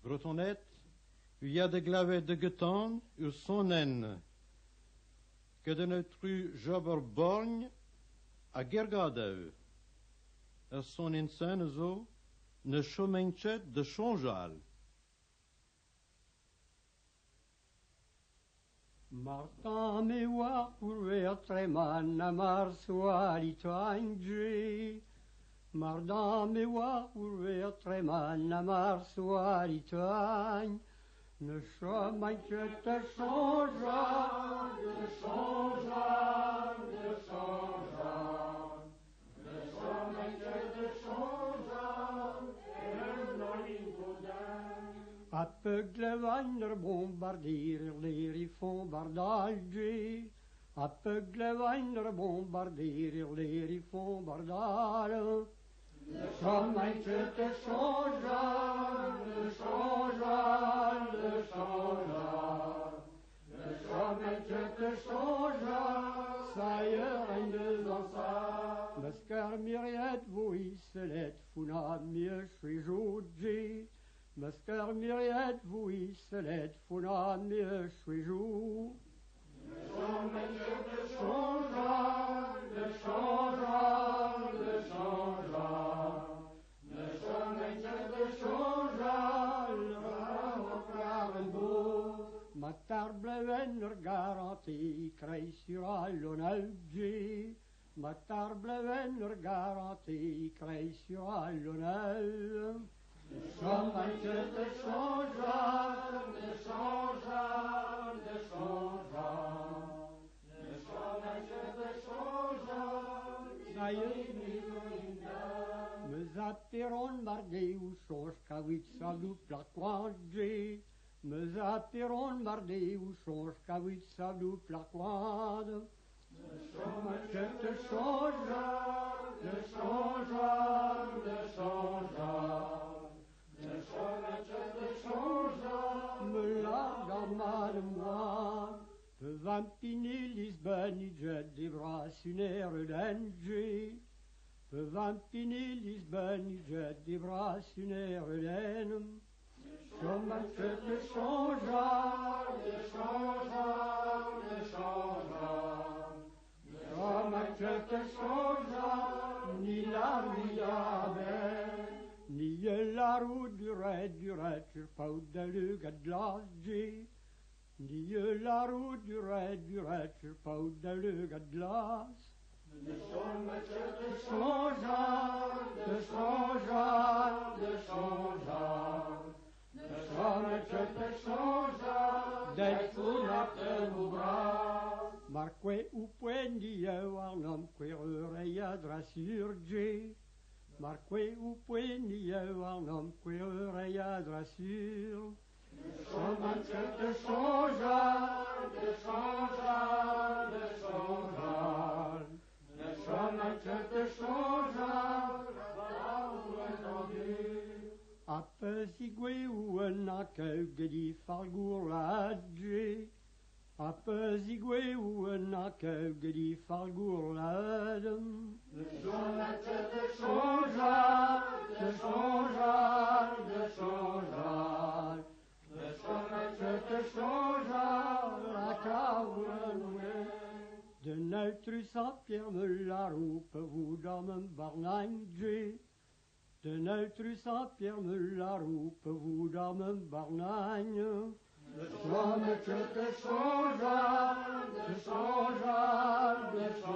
Grotonet, il y a de glavet de getan, ur sonnen, que de neutru jobber borgne a gergadeu. Son insane zo, ne chomenchet de chonjal. Martin me war pour treman a marsuali toangi. Martin me war pour treman a marsuali toang. Ne chomenchet de chonjal, de chonjal, de chonjal. Ne chomenchet de chonjal, a Puglevainer bombarderer ler I bombardage. A Puglevainer bombarderer ler I bombardage. Le chemin te changea, le changea, le changea. Le chemin te changea, ça y est, rien de ça. Mescar myriad voicelet, funa mieux suis joué. Mescar myriad voicelet, funa mieux suis joué. Le chemin te changea, le changea, le changea. Le chemin te changea, le beau. Ma table venner garantie, crée sur l'honneur. Ma table venner garantie, crée sur l'honneur. Le chemin te changea, le changea, le changea. Le chemin te changea, ça y est, me zapperon mardi ou change kawit sa double quadre. Me zapperon mardi ou change kawit sa double quadre. Le chemin te changea, le changea, le changea. Le chemin te changea, me larga de moi. Pe vampini Lisbonne, I jet des bras suner l'enje. Pe vampini Lisbonne, I jet des bras suner l'en. Le chemin te changea, le changea, le changea. Le chemin te changea, ni la riave. Ni la roue duret, pas de le gadlasje. Ni la roue duret, pas de le gadlas. Le chemin te changea, le changea, le changea. Le chemin te changea, d'être un peu bras. Marque ou point d'yeu, un homme qui rereille drasurge. Marque ou point d'yeu, un homme qui rereille drasur. Le chemin te changea, le changea, le changea. Le chemin te changea, là où entendu. A pesigwe ou un accueil di falgourladje. A pesigwe ou un accueil di falgourladje. Le chemin te changea, le changea, le changea. Le chemin te changea, la cavoulouée. De notre Saint-Pierre me la roupe, vous dans mon barnange. De notre Saint-Pierre me la roupe, vous dans mon barnagne. Le chemin te changea, le changea, le changea.